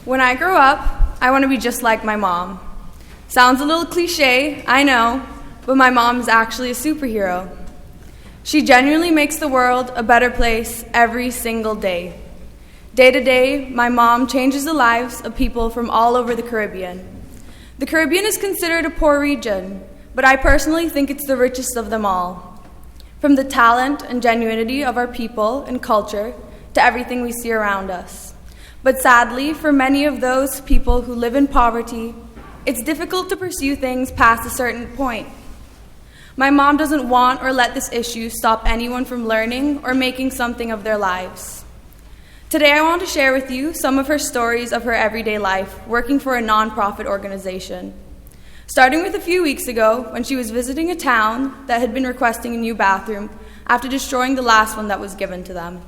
When I grow up, I want to be just like my mom. Sounds a little cliche, I know, but my mom is actually a superhero. She genuinely makes the world a better place every single day. Day to day, my mom changes the lives of people from all over the Caribbean. The Caribbean is considered a poor region, but I personally think it's the richest of them all. From the talent and genuinity of our people and culture to everything we see around us. But sadly, for many of those people who live in poverty, it's difficult to pursue things past a certain point. My mom doesn't want or let this issue stop anyone from learning or making something of their lives. Today I want to share with you some of her stories of her everyday life working for a nonprofit organization. Starting with a few weeks ago when she was visiting a town that had been requesting a new bathroom after destroying the last one that was given to them.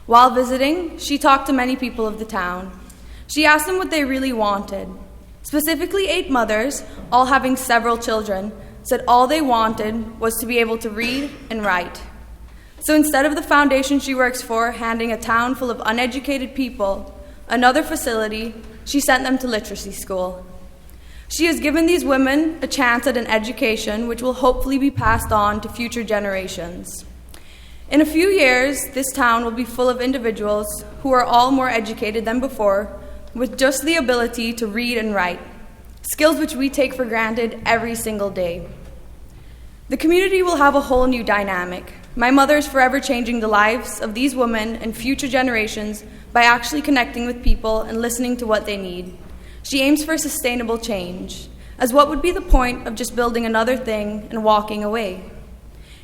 While visiting, she talked to many people of the town. She asked them what they really wanted. Specifically, 8 mothers, all having several children, said all they wanted was to be able to read and write. So instead of the foundation she works for handing a town full of uneducated people another facility, she sent them to literacy school. She has given these women a chance at an education which will hopefully be passed on to future generations. In a few years, this town will be full of individuals who are all more educated than before, with just the ability to read and write, skills which we take for granted every single day. The community will have a whole new dynamic. My mother is forever changing the lives of these women and future generations by actually connecting with people and listening to what they need. She aims for sustainable change, as what would be the point of just building another thing and walking away?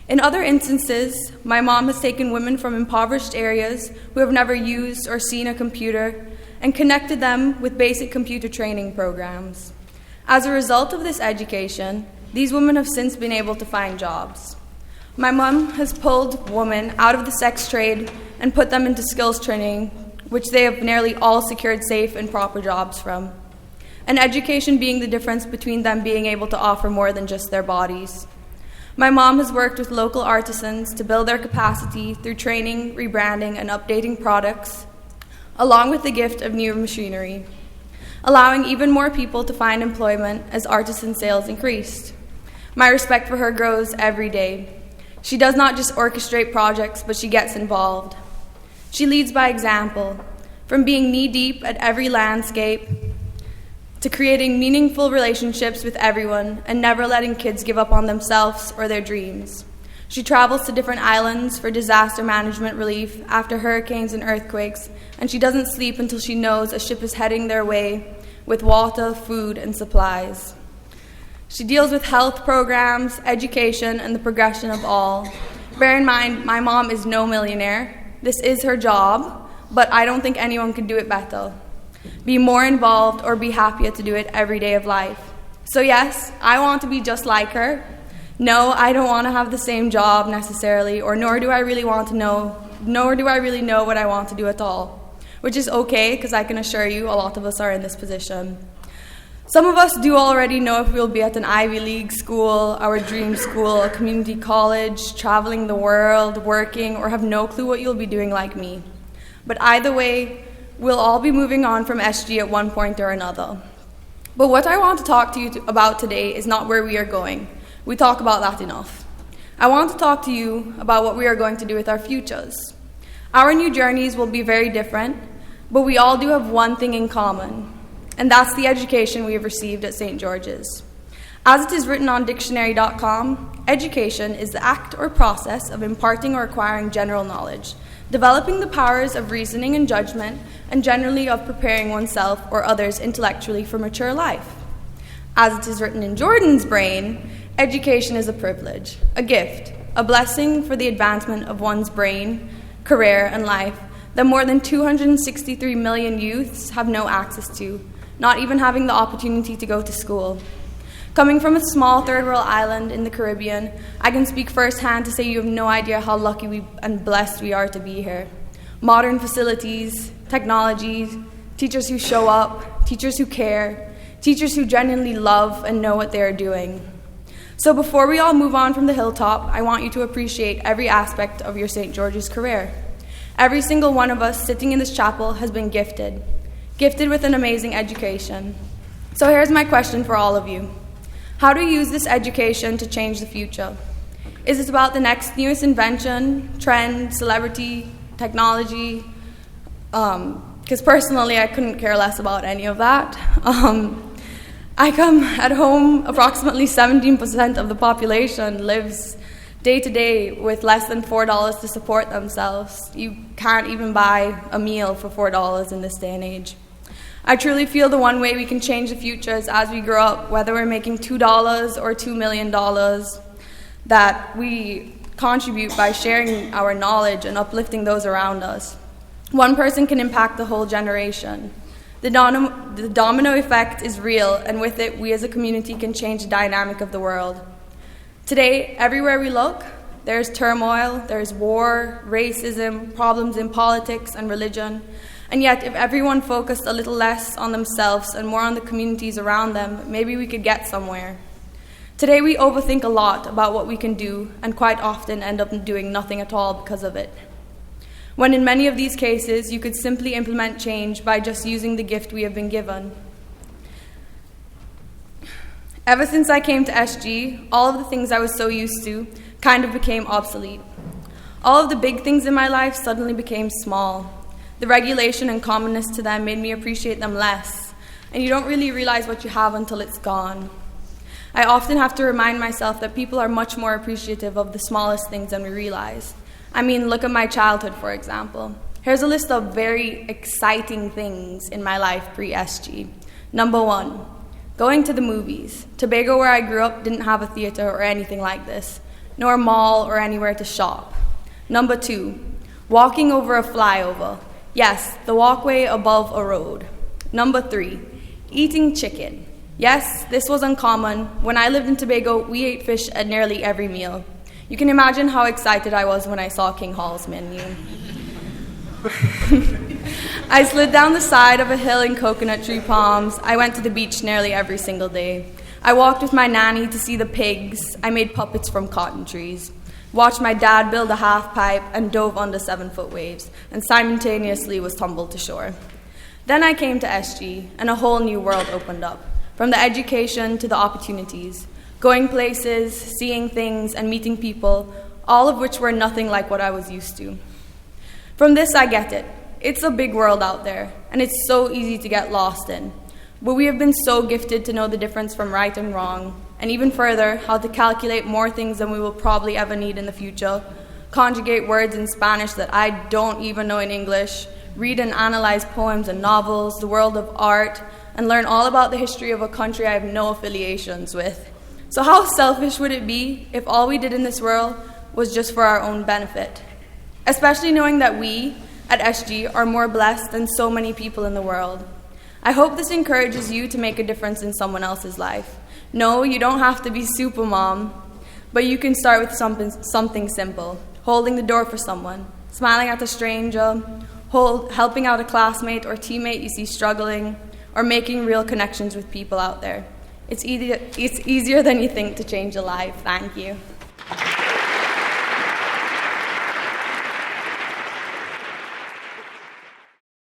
In other instances, my mom has taken women from impoverished areas who have never used or seen a computer and connected them with basic computer training programs. As a result of this education, these women have since been able to find jobs. My mom has pulled women out of the sex trade and put them into skills training, which they have nearly all secured safe and proper jobs from. And education being the difference between them being able to offer more than just their bodies. My mom has worked with local artisans to build their capacity through training, rebranding, and updating products, along with the gift of new machinery, allowing even more people to find employment as artisan sales increased. My respect for her grows every day. She does not just orchestrate projects, but she gets involved. She leads by example, from being knee-deep at every landscape to creating meaningful relationships with everyone and never letting kids give up on themselves or their dreams. She travels to different islands for disaster management relief after hurricanes and earthquakes, and she doesn't sleep until she knows a ship is heading their way with water, food, and supplies. She deals with health programs, education, and the progression of all. Bear in mind, my mom is no millionaire. This is her job, but I don't think anyone could do it better. Be more involved or be happier to do it every day of life. So yes, I want to be just like her. No, I don't want to have the same job necessarily, or nor do I really know what I want to do at all. Which is okay, because I can assure you a lot of us are in this position. Some of us do already know if we'll be at an Ivy League school, our dream school, a community college, traveling the world, working, or have no clue what you'll be doing like me. But either way, we'll all be moving on from SG at one point or another. But what I want to talk to you about today is not where we are going. We talk about that enough. I want to talk to you about what we are going to do with our futures. Our new journeys will be very different, but we all do have one thing in common, and that's the education we have received at St. George's. As it is written on dictionary.com, education is the act or process of imparting or acquiring general knowledge, developing the powers of reasoning and judgment, and generally of preparing oneself or others intellectually for mature life. As it is written in Jordan's brain, education is a privilege, a gift, a blessing for the advancement of one's brain, career, and life that more than 263 million youths have no access to, not even having the opportunity to go to school. Coming from a small third world island in the Caribbean, I can speak firsthand to say you have no idea how lucky and blessed we are to be here. Modern facilities, technologies, teachers who show up, teachers who care, teachers who genuinely love and know what they are doing. So before we all move on from the hilltop, I want you to appreciate every aspect of your St. George's career. Every single one of us sitting in this chapel has been gifted. gifted with an amazing education. So here's my question for all of you. How do you use this education to change the future? Is it about the next newest invention, trend, celebrity, technology? Because personally, I couldn't care less about any of that. I come at home, approximately 17% of the population lives day to day with less than $4 to support themselves. You can't even buy a meal for $4 in this day and age. I truly feel the one way we can change the future is as we grow up, whether we're making $2 or $2 million, that we contribute by sharing our knowledge and uplifting those around us. One person can impact the whole generation. The domino effect is real, and with it, we as a community can change the dynamic of the world. Today, everywhere we look, there's turmoil, there's war, racism, problems in politics and religion. And yet, if everyone focused a little less on themselves and more on the communities around them, maybe we could get somewhere. Today, we overthink a lot about what we can do, and quite often end up doing nothing at all because of it. When in many of these cases, you could simply implement change by just using the gift we have been given. Ever since I came to SG, all of the things I was so used to kind of became obsolete. All of the big things in my life suddenly became small. The regulation and commonness to them made me appreciate them less, and you don't really realize what you have until it's gone. I often have to remind myself that people are much more appreciative of the smallest things than we realize. I mean, look at my childhood, for example. Here's a list of very exciting things in my life pre-SG. Number 1, going to the movies. Tobago, where I grew up, didn't have a theater or anything like this, nor a mall or anywhere to shop. Number 2, walking over a flyover. Yes, the walkway above a road. Number 3, eating chicken. Yes, this was uncommon. When I lived in Tobago, we ate fish at nearly every meal. You can imagine how excited I was when I saw King Hall's menu. I slid down the side of a hill in coconut tree palms. I went to the beach nearly every single day. I walked with my nanny to see the pigs. I made puppets from cotton trees. Watched my dad build a half pipe and dove under 7-foot waves, and simultaneously was tumbled to shore. Then I came to SG, and a whole new world opened up, from the education to the opportunities. Going places, seeing things, and meeting people, all of which were nothing like what I was used to. From this, I get it. It's a big world out there, and it's so easy to get lost in. But we have been so gifted to know the difference from right and wrong, and even further, how to calculate more things than we will probably ever need in the future, conjugate words in Spanish that I don't even know in English, read and analyze poems and novels, the world of art, and learn all about the history of a country I have no affiliations with. So how selfish would it be if all we did in this world was just for our own benefit? Especially knowing that we, at SG, are more blessed than so many people in the world. I hope this encourages you to make a difference in someone else's life. No, you don't have to be super mom, but you can start with something simple. Holding the door for someone, smiling at a stranger, helping out a classmate or teammate you see struggling, or making real connections with people out there. It's easier than you think to change a life. Thank you.